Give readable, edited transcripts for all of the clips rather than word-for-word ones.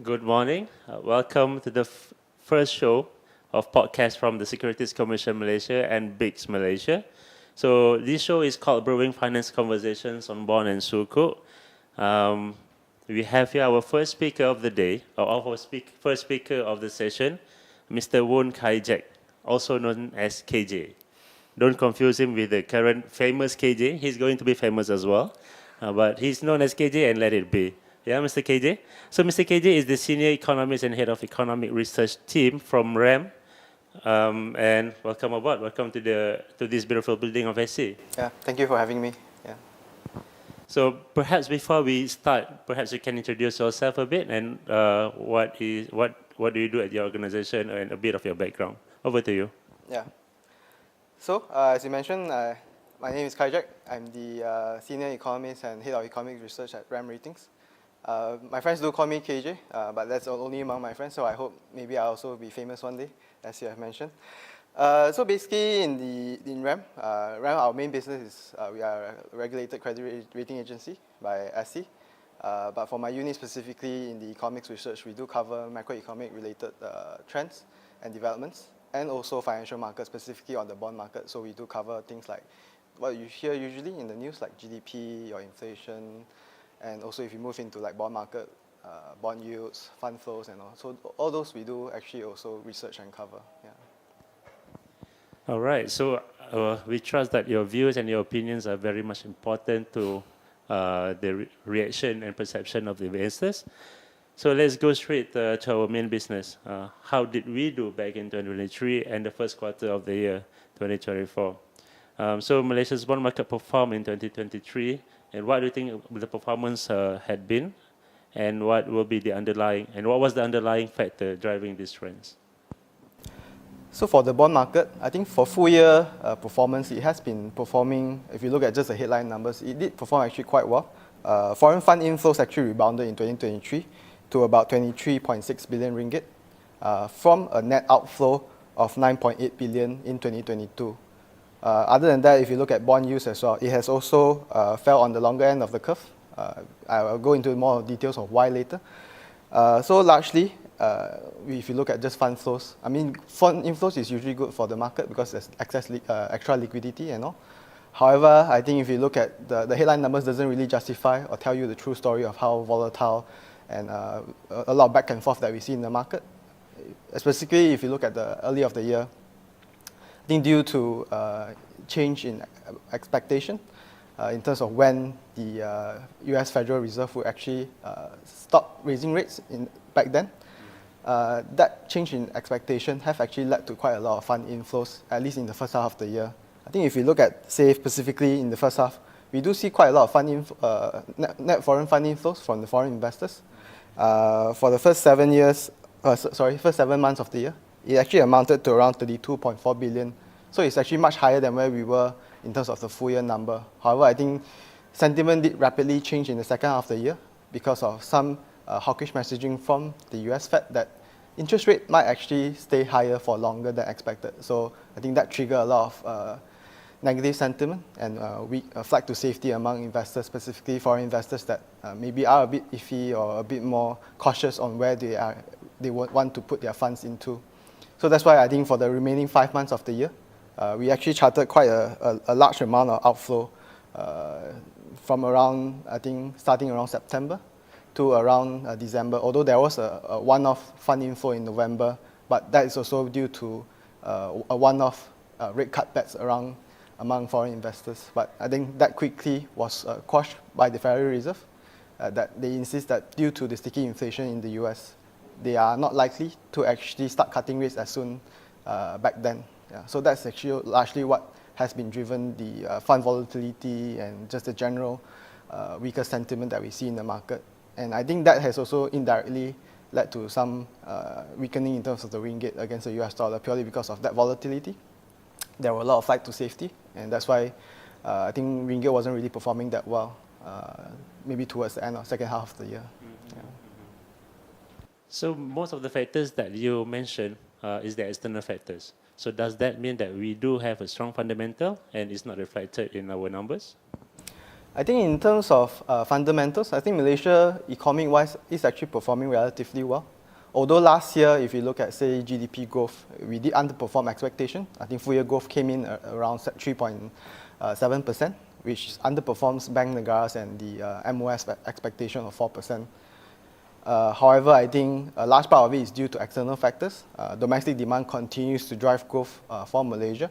Good morning. Welcome to the first show of podcast from the Securities Commission Malaysia and BIGS Malaysia. So this show is called Brewing Finance Conversations on Bond and Sukuk. Um, we have here our first speaker of the day, or our first speaker of the session, Mr. Woon Kai Jack, also known as KJ. Don't confuse him with the current famous KJ. He's going to be famous as well. But he's known as KJ and let it be. Yeah, Mr. KJ. So Mr. KJ is the senior economist and head of economic research team from RAM. And welcome aboard. Welcome to this beautiful building of SC. Yeah, thank you for having me. Yeah. So perhaps before we start, perhaps you can introduce yourself a bit and what do you do at your organization and a bit of your background. Over to you. Yeah. So, as you mentioned, my name is Kaijak. I'm the senior economist and head of economic research at RAM Ratings. My friends do call me KJ, but that's only among my friends, so I hope maybe I'll also be famous one day, as you have mentioned. So basically, in RAM, our main business is we are a regulated credit rating agency by SC. But for my unit specifically in the economics research, we do cover macroeconomic related trends and developments, and also financial markets, specifically on the bond market. So we do cover things like what you hear usually in the news, like GDP or inflation, and also if you move into like bond market, bond yields, fund flows, and all. So all those we do actually also research and cover. Yeah. All right. So we trust that your views and your opinions are very much important to the reaction and perception of the investors. So let's go straight to our main business. How did we do back in 2023 and the first quarter of the year 2024? So Malaysia's bond market performed in 2023, and what do you think the performance had been, and what will be the underlying, and what was the underlying factor driving these trends? So for the bond market, I think for full year performance, it has been performing, if you look at just the headline numbers, it did perform actually quite well. Foreign fund inflows actually rebounded in 2023 to about 23.6 billion ringgit from a net outflow of 9.8 billion in 2022. Other than that, if you look at bond yields as well, it has also fell on the longer end of the curve. I'll go into more details of why later. So largely, if you look at just fund flows, I mean, fund inflows is usually good for the market because there's extra liquidity and all. However, I think if you look at the headline numbers, doesn't really justify or tell you the true story of how volatile and a lot of back and forth that we see in the market. Specifically, if you look at the early of the year, I think due to change in expectation in terms of when the US Federal Reserve would actually stop raising rates back then, that change in expectation have actually led to quite a lot of fund inflows, at least in the first half of the year. I think if you look at, say, specifically in the first half, we do see quite a lot of net foreign fund inflows from the foreign investors. For the first 7 months of the year, it actually amounted to around 32.4 billion. So it's actually much higher than where we were in terms of the full year number. However, I think sentiment did rapidly change in the second half of the year because of some hawkish messaging from the US Fed that interest rate might actually stay higher for longer than expected. So I think that triggered a lot of negative sentiment and a flight to safety among investors, specifically foreign investors that maybe are a bit iffy or a bit more cautious on where they want to put their funds into. So that's why I think for the remaining 5 months of the year, we actually charted quite a large amount of outflow from around, I think, starting around September to around December, although there was a one-off fund inflow in November, but that is also due to a one-off rate cut bets among foreign investors. But I think that quickly was quashed by the Federal Reserve, that they insist that due to the sticky inflation in the US, they are not likely to actually start cutting rates as soon back then. Yeah. So that's actually largely what has been driven the fund volatility and just the general weaker sentiment that we see in the market. And I think that has also indirectly led to some weakening in terms of the ringgit against the US dollar purely because of that volatility. There were a lot of flight to safety, and that's why I think ringgit wasn't really performing that well, maybe towards the end of second half of the year. Yeah. So most of the factors that you mentioned is the external factors. So does that mean that we do have a strong fundamental and it's not reflected in our numbers? I think in terms of fundamentals, I think Malaysia, economic-wise, is actually performing relatively well. Although last year, if you look at, say, GDP growth, we did underperform expectation. I think full-year growth came in around 3.7%, which underperforms Bank Negara's and the MOS expectation of 4%. However, I think a large part of it is due to external factors. Domestic demand continues to drive growth for Malaysia.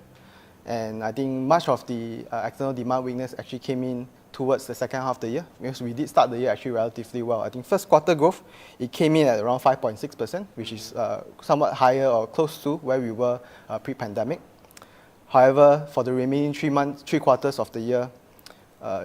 And I think much of the external demand weakness actually came in towards the second half of the year, because we did start the year actually relatively well. I think first quarter growth, it came in at around 5.6%, which is somewhat higher or close to where we were pre-pandemic. However, for the remaining 3 quarters of the year,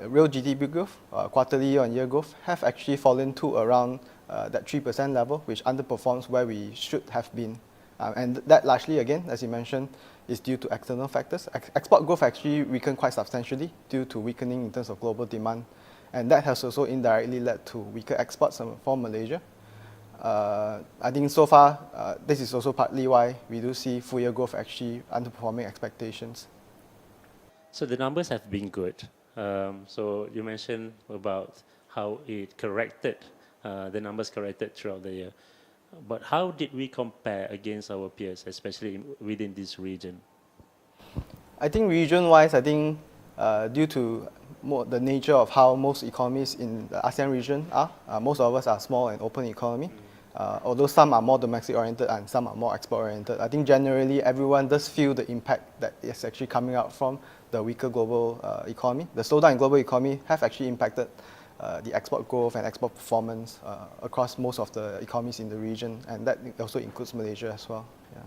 real GDP growth, quarterly year-on-year growth, have actually fallen to around that 3% level, which underperforms where we should have been. And that largely, again, as you mentioned, is due to external factors. Export growth actually weakened quite substantially due to weakening in terms of global demand. And that has also indirectly led to weaker exports for Malaysia. I think so far, this is also partly why we do see full-year growth actually underperforming expectations. So the numbers have been good. So you mentioned about how it corrected, the numbers corrected throughout the year. But how did we compare against our peers, especially within this region? I think region-wise, I think due to the nature of how most economies in the ASEAN region are, most of us are small and open economy. Although some are more domestic-oriented and some are more export-oriented, I think generally everyone does feel the impact that is actually coming out from the weaker global economy. The slowdown in global economy have actually impacted the export growth and export performance across most of the economies in the region, and that also includes Malaysia as well. Yeah.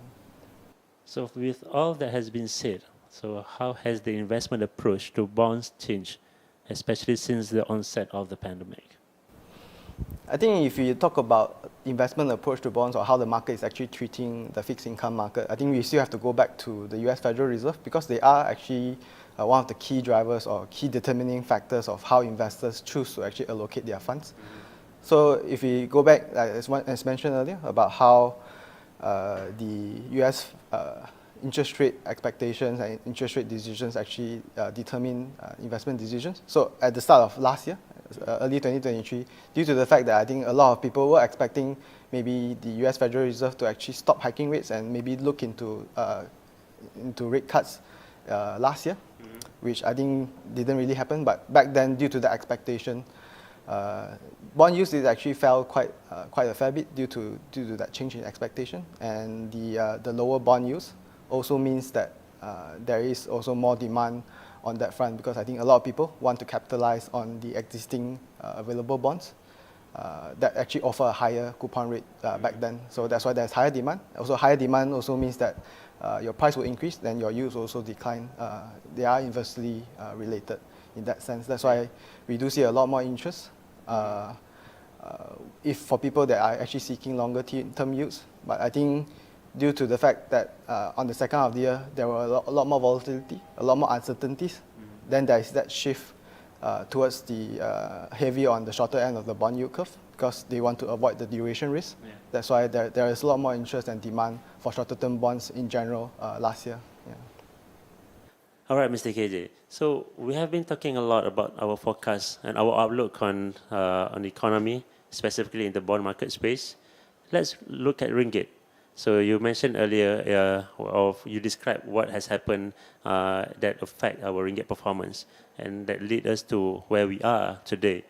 So with all that has been said, so how has the investment approach to bonds changed, especially since the onset of the pandemic? I think if you talk about investment approach to bonds or how the market is actually treating the fixed income market, I think we still have to go back to the US Federal Reserve, because they are actually one of the key drivers or key determining factors of how investors choose to actually allocate their funds. So if we go back, as mentioned earlier, about how the US interest rate expectations and interest rate decisions actually determine investment decisions. So at the start of last year, early 2023, due to the fact that I think a lot of people were expecting maybe the US Federal Reserve to actually stop hiking rates and maybe look into rate cuts last year, which I think didn't really happen. But back then, due to the expectation, bond yields actually fell quite a fair bit due to that change in expectation. And the lower bond yields also means that there is also more demand on that front, because I think a lot of people want to capitalize on the existing available bonds that actually offer a higher coupon rate back then. So that's why there's higher demand. Also, higher demand also means that your price will increase, then your yields also decline. They are inversely related in that sense. That's why we do see a lot more interest if for people that are actually seeking longer term yields. But I think due to the fact that on the second half of the year, there were a lot more volatility, a lot more uncertainties, then there is that shift towards the heavy on the shorter end of the bond yield curve, because they want to avoid the duration risk. Yeah. That's why there is a lot more interest and demand for shorter term bonds in general last year. Yeah. All right, Mr. KJ. So we have been talking a lot about our forecast and our outlook on the economy, specifically in the bond market space. Let's look at ringgit. So you mentioned earlier, you described what has happened that affect our ringgit performance, and that lead us to where we are today.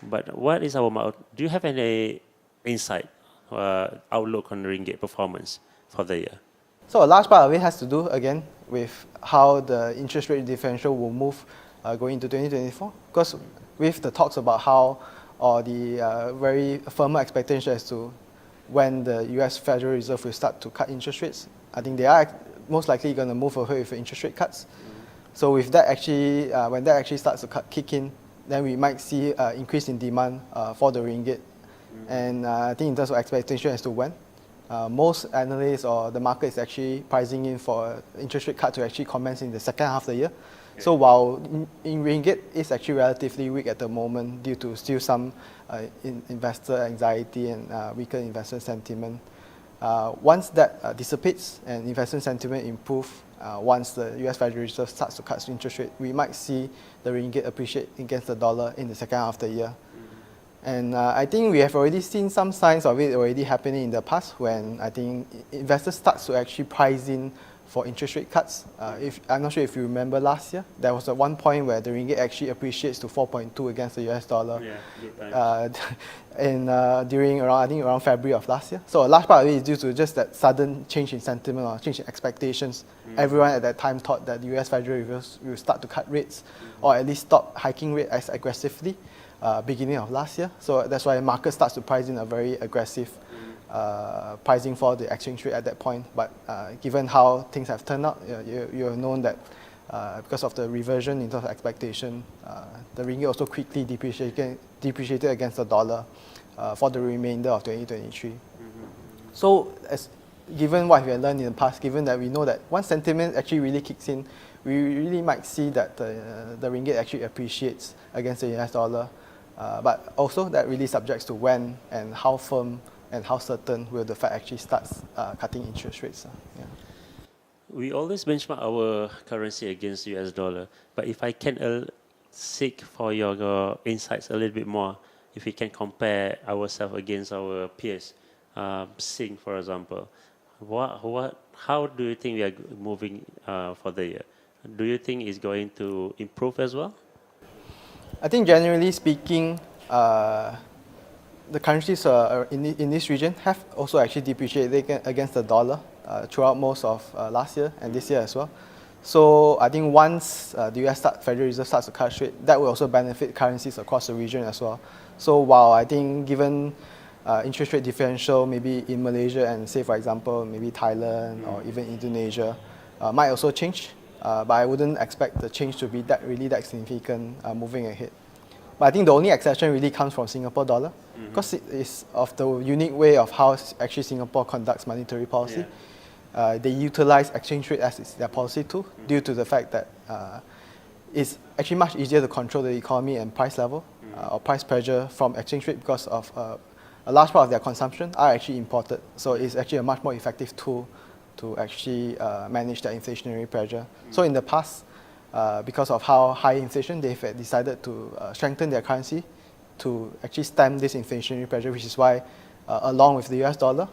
But what is do you have any insight, outlook on ringgit performance for the year? So a large part of it has to do, again, with how the interest rate differential will move going into 2024. Because with the talks about how, or the very firm expectation as to when the US Federal Reserve will start to cut interest rates, I think they are most likely going to move ahead with interest rate cuts. So with that actually, when that actually starts to kick in, then we might see increase in demand for the ringgit. And I think in terms of expectation as to when, most analysts or the market is actually pricing in for interest rate cut to actually commence in the second half of the year. Okay. So while in ringgit is actually relatively weak at the moment due to still some investor anxiety and weaker investor sentiment, once that dissipates and investor sentiment improve, once the US Federal Reserve starts to cut interest rate, we might see the ringgit appreciate against the dollar in the second half of the year. And I think we have already seen some signs of it already happening in the past when I think investors start to actually price in for interest rate cuts. I'm not sure if you remember last year, there was at one point where the ringgit actually appreciates to 4.2 against the US dollar. Yeah, good times. During around February of last year. So a large part of it is due to just that sudden change in sentiment or change in expectations. Everyone at that time thought that the US Federal Reserve will start to cut rates or at least stop hiking rate as aggressively beginning of last year. So that's why the market starts to price in a very aggressive pricing for the exchange rate at that point. But given how things have turned out, you have known that because of the reversion in terms of expectation, the ringgit also quickly depreciated against the dollar for the remainder of 2023. So given what we have learned in the past, given that we know that once sentiment actually really kicks in, we really might see that the ringgit actually appreciates against the US dollar. But also that really subjects to when and how firm and how certain will the Fed actually starts cutting interest rates. Yeah. We always benchmark our currency against US dollar, but if I can seek for your insights a little bit more, if we can compare ourselves against our peers, Sing for example, how do you think we are moving for the year? Do you think it's going to improve as well? I think generally speaking, the currencies in this region have also actually depreciated against the dollar throughout most of last year and this year as well. So I think once the US Federal Reserve starts to cut rate, that will also benefit currencies across the region as well. So while I think given interest rate differential maybe in Malaysia and say for example maybe Thailand or even Indonesia might also change, but I wouldn't expect the change to be that significant moving ahead. But I think the only exception really comes from Singapore dollar, because it is of the unique way of how actually Singapore conducts monetary policy. They utilize exchange rate as their policy tool due to the fact that it's actually much easier to control the economy and price level or price pressure from exchange rate because of a large part of their consumption are actually imported. So it's actually a much more effective tool to actually manage that inflationary pressure. So in the past, because of how high inflation, they've decided to strengthen their currency to actually stem this inflationary pressure, which is why, along with the US dollar,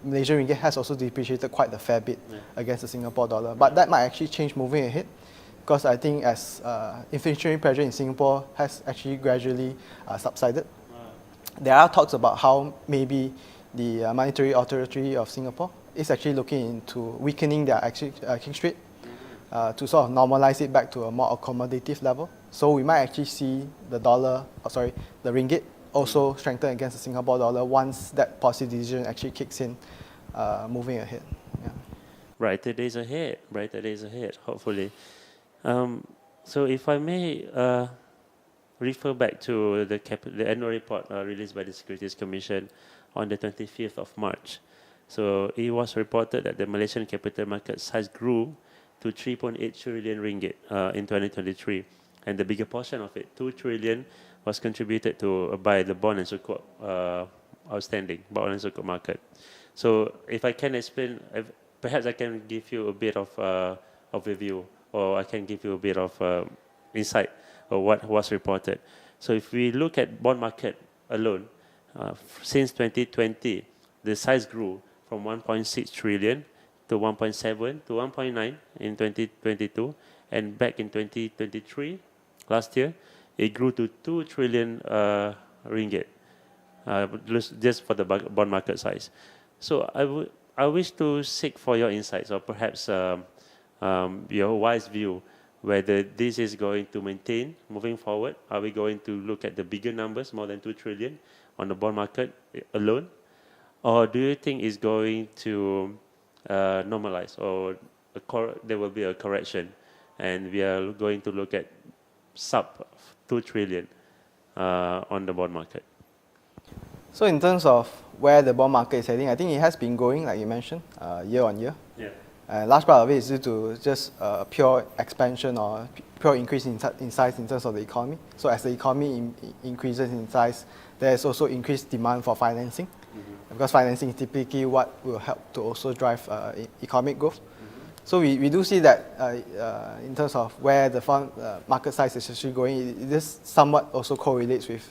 Malaysian ringgit has also depreciated quite a fair bit against the Singapore dollar. But that might actually change moving ahead, because I think as inflationary pressure in Singapore has actually gradually subsided, there are talks about how maybe the Monetary Authority of Singapore is actually looking into weakening their exchange rate to sort of normalize it back to a more accommodative level. So we might actually see the ringgit also strengthen against the Singapore dollar once that policy decision actually kicks in moving ahead. Yeah. Brighter days ahead, hopefully. So if I may refer back to the annual report released by the Securities Commission on the 25th of March. So it was reported that the Malaysian capital market size grew to 3.8 trillion ringgit in 2023. And the bigger portion of it, 2 trillion, was contributed to by the bond and Sukuk outstanding, bond and Sukuk market. So if I can explain, perhaps I can give you a bit of overview, or I can give you a bit of insight of what was reported. So if we look at bond market alone, since 2020, the size grew from 1.6 trillion to 1.7 to 1.9 in 2022, and back in 2023, last year, it grew to 2 trillion ringgit, just for the bond market size. So I wish to seek for your insights, or perhaps your wise view, whether this is going to maintain moving forward. Are we going to look at the bigger numbers, more than 2 trillion, on the bond market alone? Or do you think it's going to normalize, or there will be a correction, and we are going to look at sub 2 trillion on the bond market? So in terms of where the bond market is heading, I think it has been growing, like you mentioned, year on year. Yeah. Large part of it is due to just pure expansion or pure increase in size in terms of the economy. So as the economy increases in size, there's also increased demand for financing, because financing is typically what will help to also drive economic growth. So we do see that in terms of where the fund market size is actually going, this somewhat also correlates with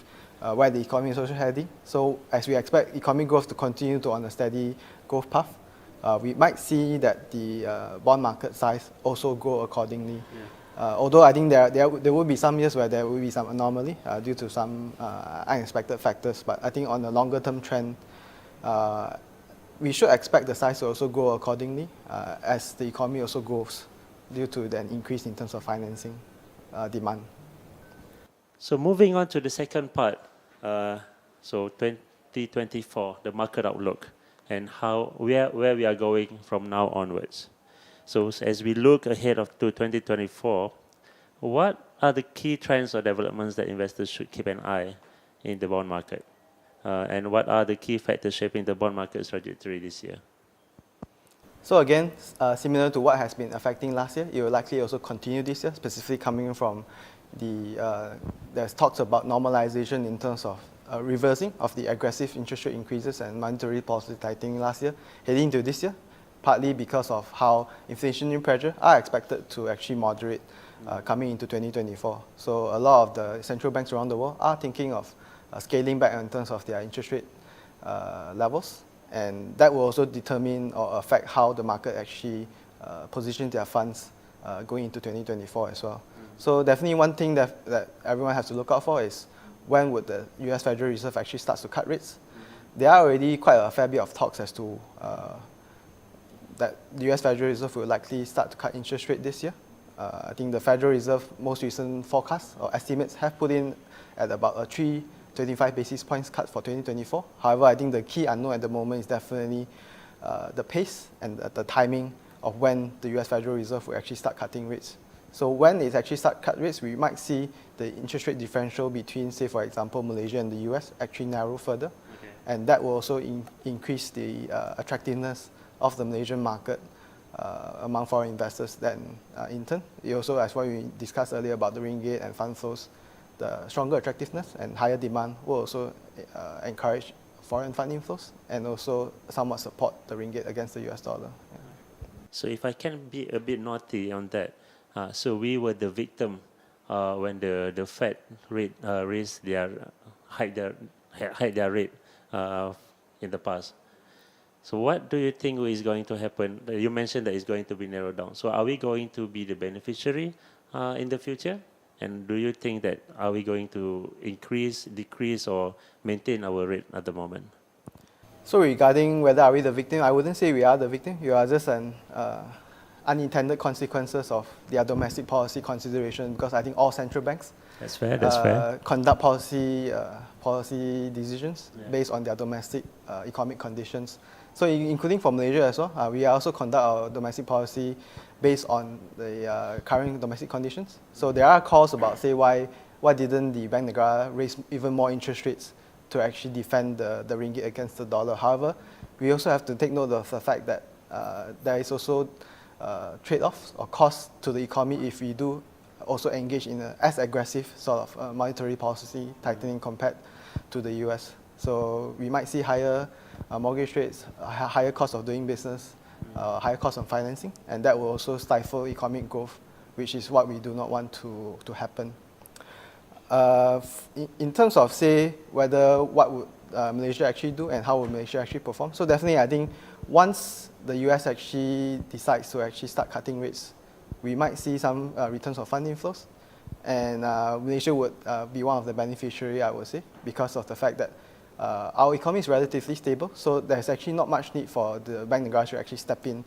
where the economy is also heading. So as we expect economic growth to continue to on a steady growth path, we might see that the bond market size also grow accordingly. Although I think there will be some years where there will be some anomaly due to some unexpected factors, but I think on a longer term trend, we should expect the size to also grow accordingly as the economy also grows due to an increase in terms of financing demand. So moving on to the second part, so 2024, the market outlook, and where we are going from now onwards. So as we look ahead to 2024, what are the key trends or developments that investors should keep an eye in the bond market? And what are the key factors shaping the bond market's trajectory this year? So again, similar to what has been affecting last year, it will likely also continue this year, specifically coming from there's talks about normalization in terms of reversing of the aggressive interest rate increases and monetary policy tightening last year, heading into this year, partly because of how inflationary pressure are expected to actually moderate coming into 2024. So a lot of the central banks around the world are thinking of scaling back in terms of their interest rate levels, and that will also determine or affect how the market actually position their funds going into 2024 as well. So definitely one thing that everyone has to look out for is when would the US Federal Reserve actually start to cut rates. There are already quite a fair bit of talks as to that the US Federal Reserve will likely start to cut interest rate this year. I think the Federal Reserve most recent forecasts or estimates have put in at about a 325 basis points cut for 2024. However, I think the key unknown at the moment is definitely the pace and the timing of when the US Federal Reserve will actually start cutting rates. So when it actually start cut rates, we might see the interest rate differential between, say, for example, Malaysia and the US actually narrow further. Okay. And that will also increase the attractiveness of the Malaysian market among foreign investors. Then in turn, it also, as what we discussed earlier about the ringgit and fund flows, the stronger attractiveness and higher demand will also encourage foreign fund inflows and also somewhat support the ringgit against the US dollar. Yeah. So if I can be a bit naughty on that, so we were the victim when the Fed raised hike their rate in the past. So what do you think is going to happen? You mentioned that it's going to be narrowed down. So are we going to be the beneficiary in the future? And do you think that are we going to increase, decrease, or maintain our rate at the moment? So regarding whether are we the victim, I wouldn't say we are the victim. You are just an unintended consequences of their domestic policy consideration, because I think all central banks that's fair. Conduct policy decisions based on their domestic economic conditions. So including for Malaysia as well, we also conduct our domestic policy based on the current domestic conditions. So there are calls about, say, why didn't the Bank Negara raise even more interest rates to actually defend the ringgit against the dollar. However, we also have to take note of the fact that there is also trade-offs or costs to the economy if we do also engage in as aggressive sort of monetary policy tightening compared to the US. So we might see higher mortgage rates, higher cost of doing business, higher cost of financing, and that will also stifle economic growth, which is what we do not want to happen. In terms of, say, what would Malaysia actually do and how would Malaysia actually perform, so definitely I think once the US actually decides to actually start cutting rates, we might see some returns of fund inflows, and Malaysia would be one of the beneficiaries, I would say, because of the fact that our economy is relatively stable, so there's actually not much need for the Bank Negara to actually step in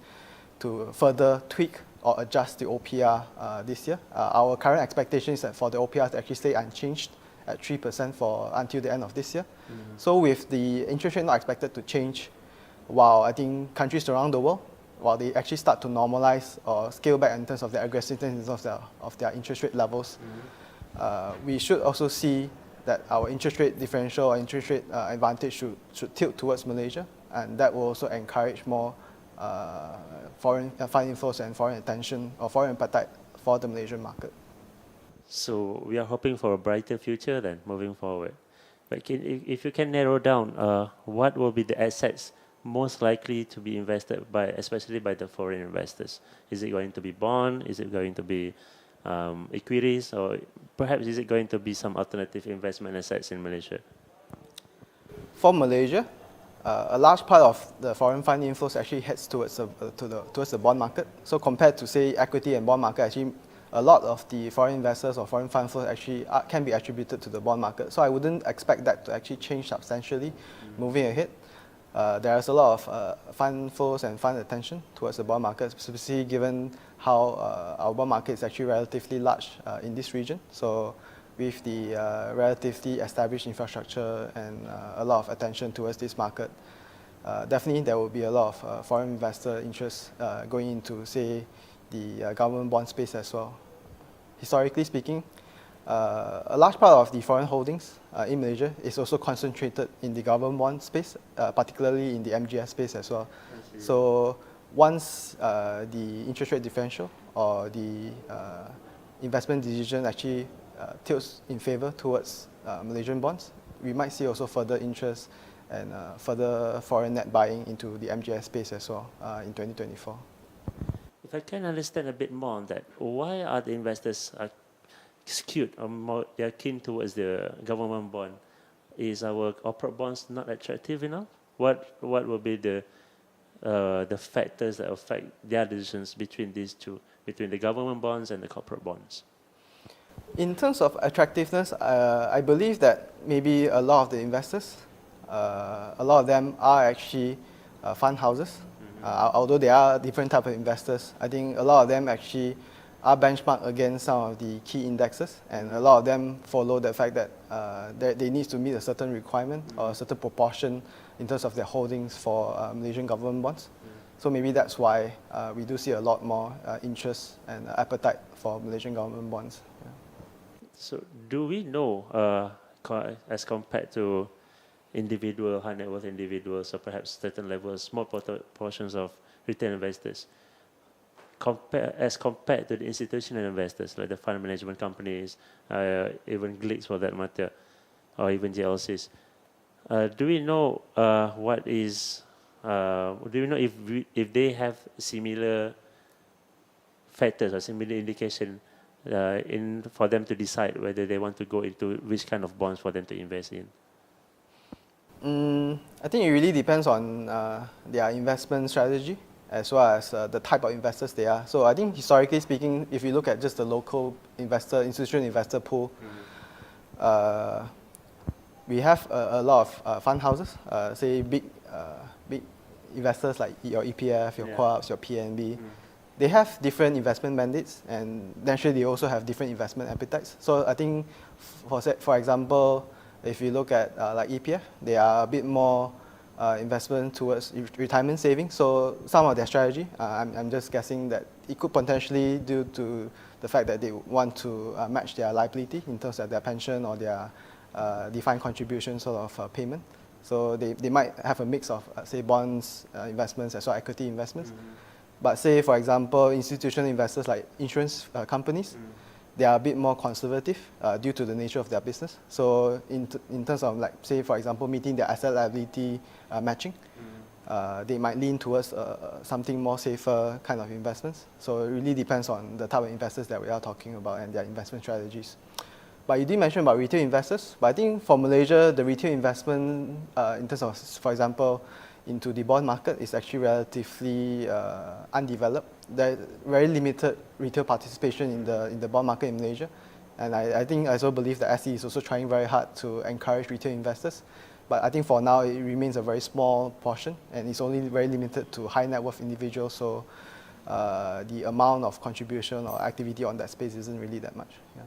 to further tweak or adjust the OPR this year. Our current expectation is that for the OPR to actually stay unchanged at 3% until the end of this year. Mm-hmm. So with the interest rate not expected to change, while I think countries around the world, while they actually start to normalize or scale back in terms of their aggressiveness of their interest rate levels, we should also see that our interest rate differential or interest rate advantage should tilt towards Malaysia, and that will also encourage more foreign fund inflows and foreign attention or foreign appetite for the Malaysian market. So we are hoping for a brighter future then moving forward. But if you can narrow down, what will be the assets most likely to be invested by, especially by the foreign investors? Is it going to be bond? Is it going to be equities, or perhaps is it going to be some alternative investment assets in Malaysia? For Malaysia, a large part of the foreign fund inflows actually heads towards the bond market. So compared to say equity and bond market, actually a lot of the foreign investors or foreign fund flows actually can be attributed to the bond market. So I wouldn't expect that to actually change substantially moving ahead. There's a lot of fund flows and fund attention towards the bond market, specifically given how our bond market is actually relatively large in this region. So with the relatively established infrastructure and a lot of attention towards this market, definitely there will be a lot of foreign investor interest going into, say, the government bond space as well. Historically speaking, a large part of the foreign holdings in Malaysia is also concentrated in the government bond space, particularly in the MGS space as well. So once the interest rate differential or the investment decision actually tilts in favor towards Malaysian bonds, we might see also further interest and further foreign net buying into the MGS space as well in 2024. If I can understand a bit more on that, why are the investors skewed or more, they're keen towards the government bond? Is our corporate bonds not attractive enough? What will be the factors that affect their decisions between these two, between the government bonds and the corporate bonds? In terms of attractiveness, I believe that maybe a lot of the investors, a lot of them are actually fund houses. Although there are different type of investors, I think a lot of them actually are benchmarked against some of the key indexes, and a lot of them follow the fact that they need to meet a certain requirement or a certain proportion in terms of their holdings for Malaysian government bonds. So maybe that's why we do see a lot more interest and appetite for Malaysian government bonds. Yeah. So do we know, as compared to individual high net worth individuals, or perhaps certain levels, small portions of retail investors, as compared to the institutional investors like the fund management companies, even GLICs for that matter, or even GLCs, do we know do we know if they have similar factors or similar indication for them to decide whether they want to go into which kind of bonds for them to invest in? I think it really depends on their investment strategy as well as the type of investors they are. So I think historically speaking, if you look at just the local institutional investor pool, we have a lot of fund houses, say big investors like your EPF, your Co-ops, your PNB. They have different investment mandates, and naturally they also have different investment appetites. So I think, for example, if you look at like EPF, they are a bit more investment towards retirement savings. So some of their strategy, I'm just guessing that it could potentially due to the fact that they want to match their liability in terms of their pension or their defined contribution sort of payment. So they might have a mix of, say, bonds investments as well as equity investments. But say, for example, institutional investors like insurance companies, they are a bit more conservative due to the nature of their business. So in terms of, like, say, for example, meeting their asset liability matching, they might lean towards something more safer kind of investments. So it really depends on the type of investors that we are talking about and their investment strategies. But you did mention about retail investors. But I think for Malaysia, the retail investment in terms of, for example, into the bond market is actually relatively undeveloped. There is very limited retail participation in the bond market in Malaysia. And I think I also believe that SE is also trying very hard to encourage retail investors. But I think for now, it remains a very small portion, and it's only very limited to high net worth individuals. So the amount of contribution or activity on that space isn't really that much. Yeah.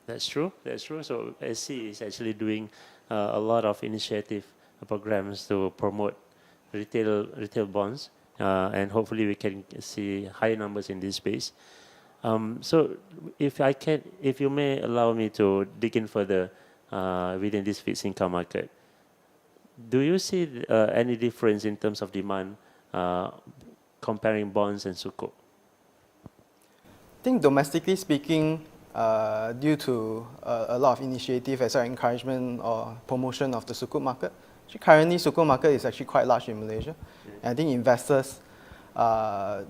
That's true. That's true. So SC is actually doing a lot of initiative programs to promote retail bonds, and hopefully we can see higher numbers in this space. So if you may allow me to dig in further within this fixed income market, do you see any difference in terms of demand comparing bonds and Sukuk? I think domestically speaking, due to a lot of initiative as well as encouragement or promotion of the Sukuk market, Currently, Sukuk market is actually quite large in Malaysia. And I think investors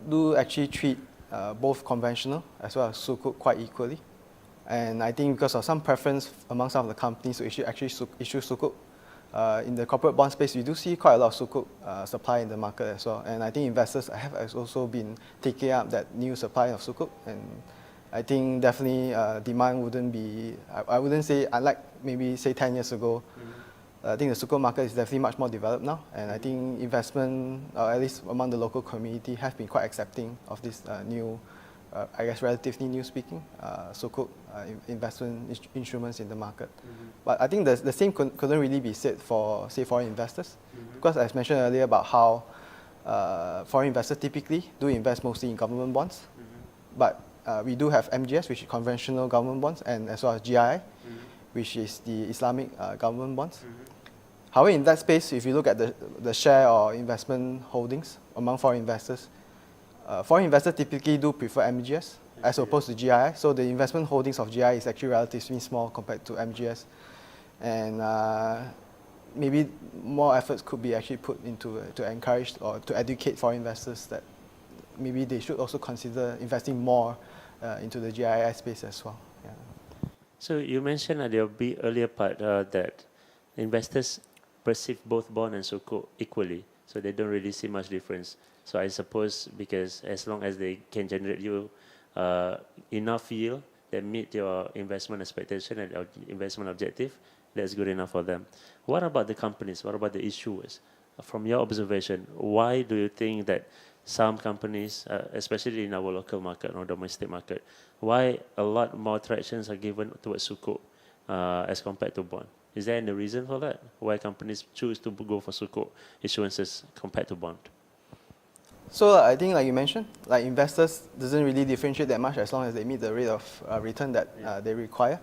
do actually treat both conventional as well as Sukuk quite equally. And I think because of some preference among some of the companies to issue Sukuk, in the corporate bond space, we do see quite a lot of Sukuk supply in the market as well. And I think investors have also been taking up that new supply of Sukuk. And I think definitely demand wouldn't be, I wouldn't say, unlike maybe say 10 years ago, I think the Sukuk market is definitely much more developed now. And I think investment, at least among the local community, have been quite accepting of this new, I guess relatively new speaking, Sukuk investment instruments in the market. But I think the same couldn't really be said for, say, foreign investors. Because as mentioned earlier about how foreign investors typically do invest mostly in government bonds. But we do have MGS, which is conventional government bonds, and as well as GII, which is the Islamic government bonds. However, in that space, if you look at the share or investment holdings among foreign investors typically do prefer MGS as opposed to GII. So the investment holdings of GII is actually relatively small compared to MGS. And maybe more efforts could be actually put into to encourage or to educate foreign investors that maybe they should also consider investing more into the GII space as well. Yeah. So you mentioned at your earlier part that investors perceive both bond and Sukuk equally, so they don't really see much difference. So I suppose because as long as they can generate you enough yield that meet your investment expectation and your investment objective, that's good enough for them. What about the companies? What about the issuers? From your observation, why do you think that some companies, especially in our local market or domestic market, why a lot more tractions are given towards Sukuk as compared to bond? Is there any reason for that? Why companies choose to go for Sukuk issuances compared to bond? So I think, like you mentioned, like investors doesn't really differentiate that much as long as they meet the rate of return that they require.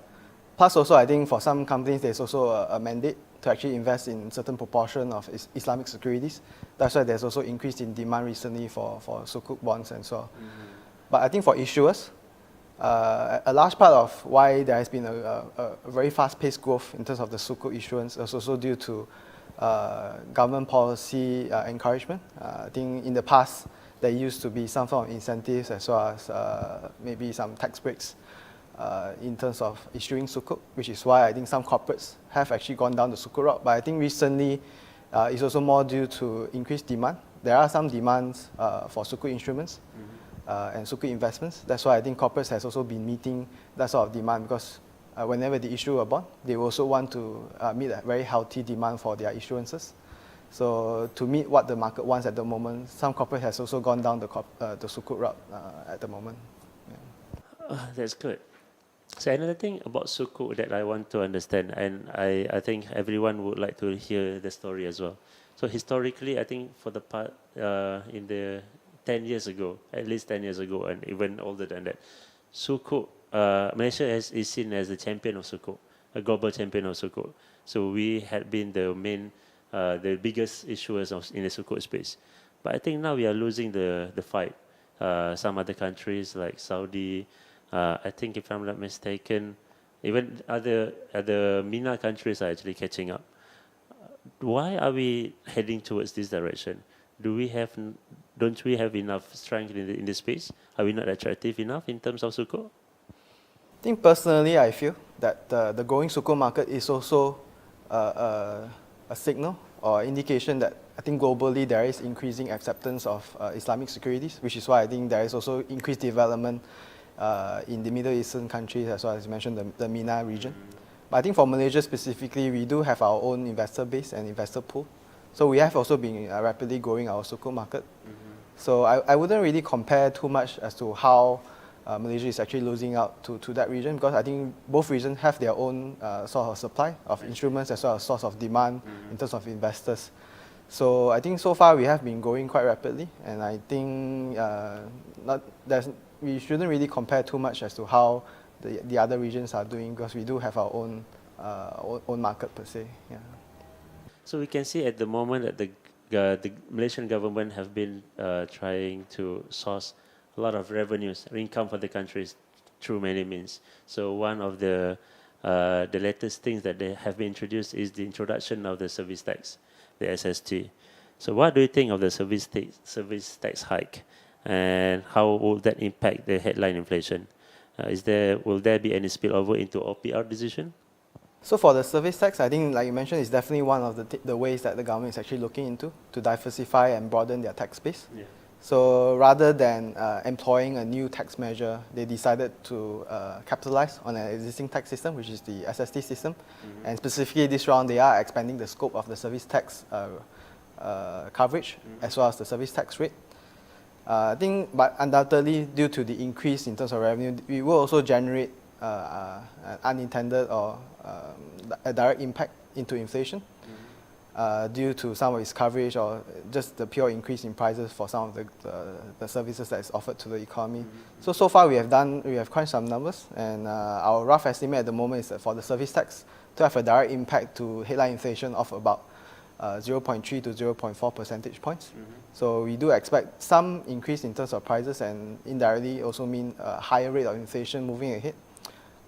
Plus, also I think for some companies there's also a mandate to actually invest in certain proportion of Islamic securities. That's why there's also increase in demand recently for Sukuk bonds and so on. But I think for issuers, a large part of why there has been a very fast-paced growth in terms of the Sukuk issuance is also due to government policy encouragement. I think in the past there used to be some form of incentives as well as maybe some tax breaks in terms of issuing Sukuk, which is why I think some corporates have actually gone down the Sukuk route. But I think recently it's also more due to increased demand. There are some demands for Sukuk instruments and Sukuk investments. That's why I think corporates has also been meeting that sort of demand because whenever they issue a bond, they also want to meet a very healthy demand for their issuances. So to meet what the market wants at the moment, some corporate has also gone down the Sukuk route at the moment. Yeah. That's good. So another thing about Sukuk that I want to understand, and I think everyone would like to hear the story as well. So historically, I think for the part in the 10 years ago, at least 10 years ago, and even older than that, Sukuk, Malaysia is seen as the champion of Sukuk, a global champion of Sukuk. So we had been the main, the biggest issuers in the Sukuk space. But I think now we are losing the fight. Some other countries like Saudi, I think if I'm not mistaken, even other MENA countries are actually catching up. Why are we heading towards this direction? Don't we have enough strength in this space? Are we not attractive enough in terms of Sukuk? I think personally, I feel that the growing Sukuk market is also a signal or indication that I think globally there is increasing acceptance of Islamic securities, which is why I think there is also increased development in the Middle Eastern countries as well as you mentioned the MENA region. But I think for Malaysia specifically, we do have our own investor base and investor pool. So we have also been rapidly growing our Sukuk market. So I wouldn't really compare too much as to how Malaysia is actually losing out to that region because I think both regions have their own source of supply of instruments as well as source of demand in terms of investors. So I think so far we have been growing quite rapidly and I think we shouldn't really compare too much as to how the other regions are doing because we do have our own market per se. Yeah. So we can see at the moment that the Malaysian government have been trying to source a lot of revenues, income for the countries through many means. So one of the latest things that they have been introduced is the introduction of the service tax. the SST. So what do you think of the service tax hike, and how will that impact the headline inflation? Will there be any spillover into OPR decision? So for the service tax, I think, like you mentioned, it's definitely one of the ways that the government is actually looking into to diversify and broaden their tax base. Yeah. So rather than employing a new tax measure, they decided to capitalize on an existing tax system, which is the SST system. And specifically this round, they are expanding the scope of the service tax coverage as well as the service tax rate. I think, but undoubtedly, due to the increase in terms of revenue, we will also generate an unintended or a direct impact into inflation due to some of its coverage or just the pure increase in prices for some of the services that is offered to the economy. So far we have crunched some numbers, and our rough estimate at the moment is that for the service tax to have a direct impact to headline inflation of about 0.3 to 0.4 percentage points. So we do expect some increase in terms of prices, and indirectly also mean a higher rate of inflation moving ahead.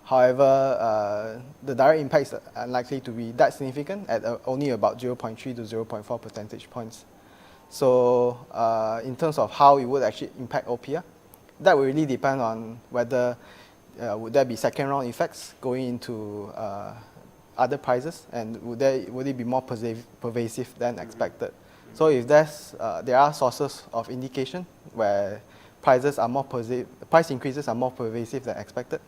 However, the direct impact is unlikely to be that significant at only about 0.3 to 0.4 percentage points. So in terms of how it would actually impact OPR, that will really depend on whether would there be second round effects going into other prices, and would it be more pervasive than expected. So if there are sources of indication where price increases are more pervasive than expected,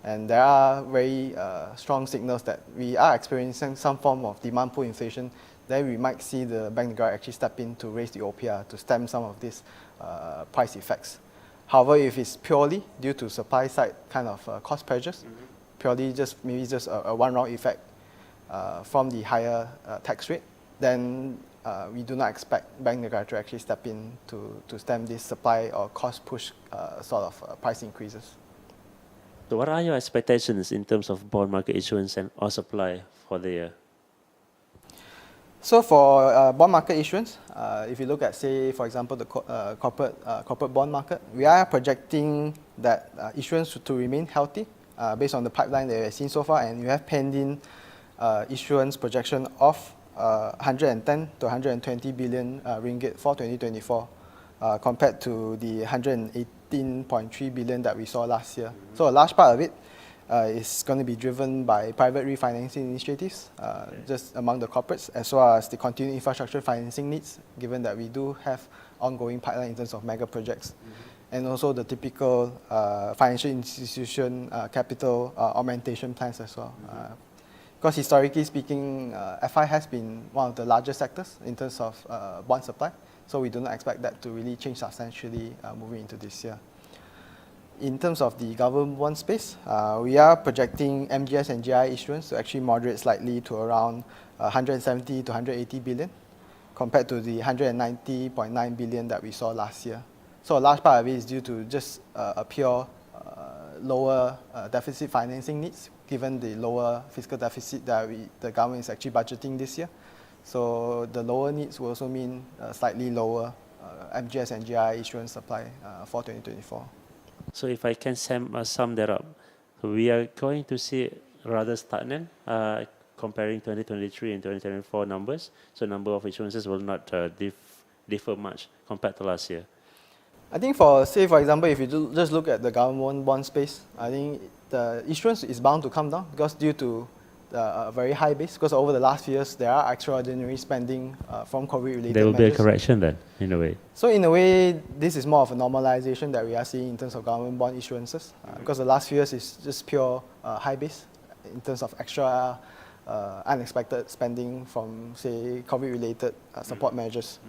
and there are very strong signals that we are experiencing some form of demand pull inflation, then we might see the Bank Negara actually step in to raise the OPR to stem some of these price effects. However, if it's purely due to supply side kind of cost pressures, purely maybe just a one round effect from the higher tax rate, then we do not expect Bank Negara to actually step in to stem this supply or cost push sort of price increases. So what are your expectations in terms of bond market issuance and or supply for the year? So for bond market issuance, if you look at, say, for example, the corporate bond market, we are projecting that issuance to remain healthy based on the pipeline that we have seen so far, and we have pending issuance projection of 110 to 120 billion ringgit for 2024 compared to the 118.3 billion that we saw last year. So a large part of it is going to be driven by private refinancing initiatives just among the corporates, as well as the continued infrastructure financing needs, given that we do have ongoing pipeline in terms of mega projects, and also the typical financial institution capital augmentation plans as well. Because historically speaking, FI has been one of the largest sectors in terms of bond supply, so we do not expect that to really change substantially moving into this year. In terms of the government bond space, we are projecting MGS and GI issuance to actually moderate slightly to around 170 to 180 billion, compared to the 190.9 billion that we saw last year. So a large part of it is due to just a pure lower deficit financing needs, given the lower fiscal deficit that the government is actually budgeting this year. So the lower needs will also mean slightly lower MGS and GI issuance supply for 2024. So if I can sum that up, we are going to see rather stagnant comparing 2023 and 2024 numbers. So number of issuances will not differ much compared to last year. I think for example, if you just look at the government bond space, I think the issuance is bound to come down because due to a very high base, because over the last few years, there are extraordinary spending from COVID-related measures. There will be a correction then, in a way. So in a way, this is more of a normalization that we are seeing in terms of government bond issuances, because the last few years is just pure high base in terms of extra unexpected spending from, say, COVID-related support measures.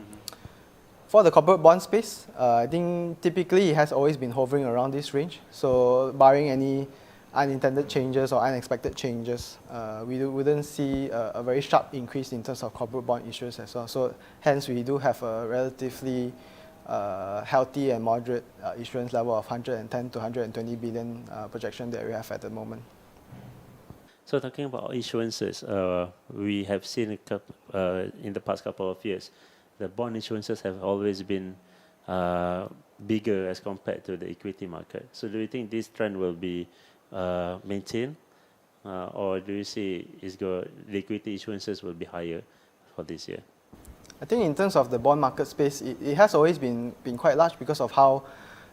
For the corporate bond space, I think typically it has always been hovering around this range. So barring any unintended changes or unexpected changes, we wouldn't see a very sharp increase in terms of corporate bond issues as well. So hence we do have a relatively healthy and moderate issuance level of 110 to 120 billion projection that we have at the moment. So talking about issuances, we have seen in the past couple of years, the bond issuances have always been bigger as compared to the equity market. So do you think this trend will be maintained, or do you see the equity issuances will be higher for this year? I think in terms of the bond market space, it has always been quite large because of how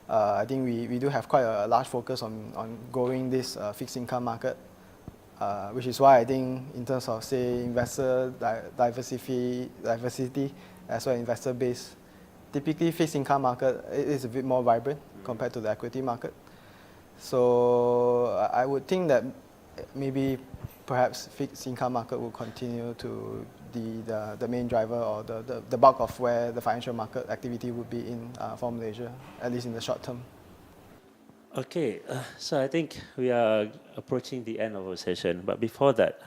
I think we do have quite a large focus on growing this fixed income market, which is why I think in terms of, say, investor diversity as well as investor base, typically fixed income market is a bit more vibrant compared to the equity market. So I would think that maybe perhaps fixed income market will continue to be the main driver or the bulk of where the financial market activity would be in for Malaysia, at least in the short term. Okay, so I think we are approaching the end of our session. But before that,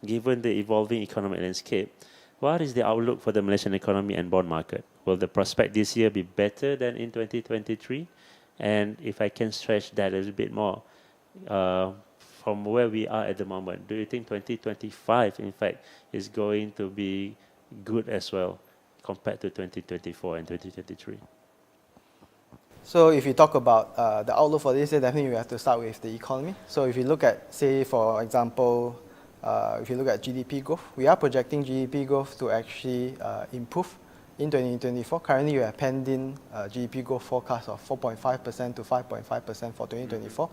given the evolving economic landscape, what is the outlook for the Malaysian economy and bond market? Will the prospect this year be better than in 2023? And if I can stretch that a little bit more, from where we are at the moment, do you think 2025, in fact, is going to be good as well compared to 2024 and 2023? So if you talk about the outlook for this year, definitely we have to start with the economy. So if you look at, say, for example, if you look at GDP growth, we are projecting GDP growth to actually improve in 2024. Currently, we have penned in GDP growth forecast of 4.5% to 5.5% for 2024,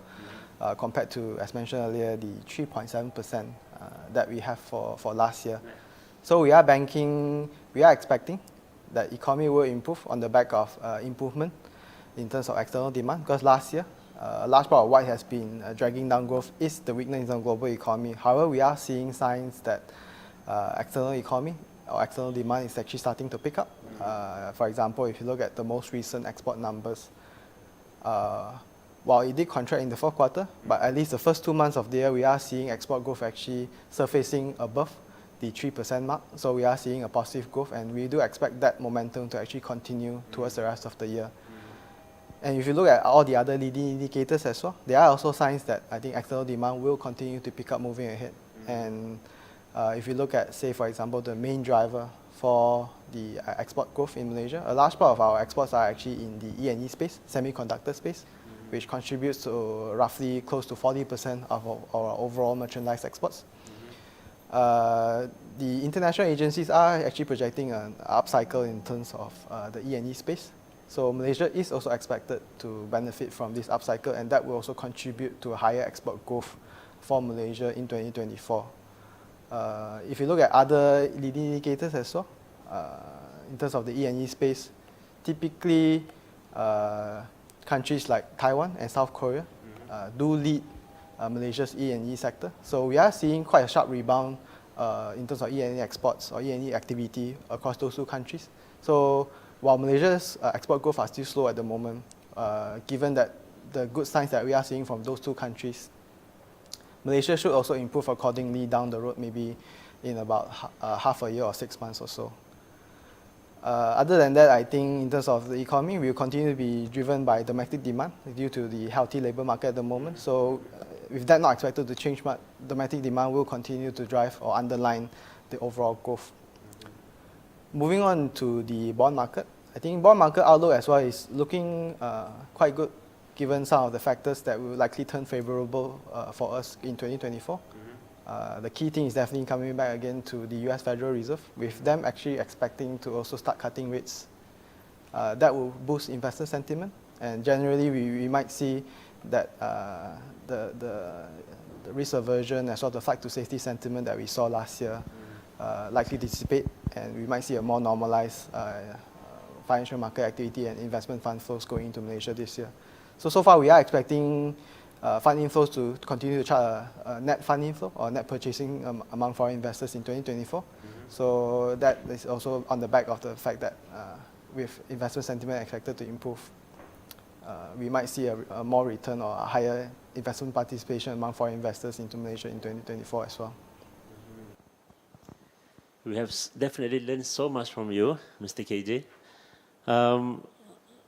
compared to, as mentioned earlier, the 3.7% that we have for last year. So we are expecting that economy will improve on the back of improvement in terms of external demand, because last year, a large part of what has been dragging down growth is the weakness in the global economy. However, we are seeing signs that external economy or external demand is actually starting to pick up. For example, if you look at the most recent export numbers, while it did contract in the fourth quarter, but at least the first 2 months of the year, we are seeing export growth actually surfacing above the 3% mark. So we are seeing a positive growth, and we do expect that momentum to actually continue towards the rest of the year. And if you look at all the other leading indicators as well, there are also signs that I think external demand will continue to pick up moving ahead. And if you look at, say, for example, the main driver for the export growth in Malaysia, a large part of our exports are actually in the E&E space, semiconductor space, which contributes to roughly close to 40% of our overall merchandise exports. The international agencies are actually projecting an upcycle in terms of the E&E space. So Malaysia is also expected to benefit from this upcycle, and that will also contribute to a higher export growth for Malaysia in 2024. If you look at other leading indicators as well, in terms of the E&E space, typically countries like Taiwan and South Korea do lead Malaysia's E&E sector. So we are seeing quite a sharp rebound in terms of E&E exports or E&E activity across those two countries. So while Malaysia's export growth are still slow at the moment, given that the good signs that we are seeing from those two countries, Malaysia should also improve accordingly down the road, maybe in about half a year or 6 months or so. Other than that, I think in terms of the economy, we will continue to be driven by domestic demand due to the healthy labour market at the moment. So with that not expected to change much, domestic demand will continue to drive or underline the overall growth. Moving on to the bond market, I think bond market outlook as well is looking quite good, given some of the factors that will likely turn favourable for us in 2024. The key thing is definitely coming back again to the US Federal Reserve, with them actually expecting to also start cutting rates. That will boost investor sentiment, and generally we might see that the risk aversion as well as the flight to safety sentiment that we saw last year likely dissipate, and we might see a more normalized financial market activity and investment fund flows going into Malaysia this year. So far we are expecting fund inflows to continue to chart a net fund inflow or net purchasing among foreign investors in 2024. So that is also on the back of the fact that with investment sentiment expected to improve, we might see a more return or a higher investment participation among foreign investors into Malaysia in 2024 as well. We have definitely learned so much from you, Mr. KJ.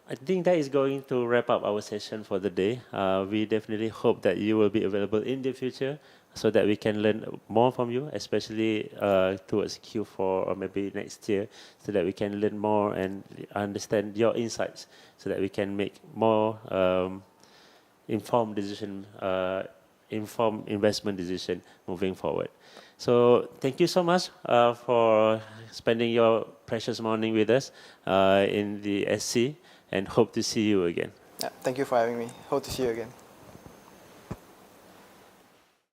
I think that is going to wrap up our session for the day. We definitely hope that you will be available in the future so that we can learn more from you, especially towards Q4 or maybe next year, so that we can learn more and understand your insights so that we can make more informed decision informed investment decision moving forward. So thank you so much for spending your precious morning with us in the SC, and hope to see you again. Yeah, thank you for having me. Hope to see you again.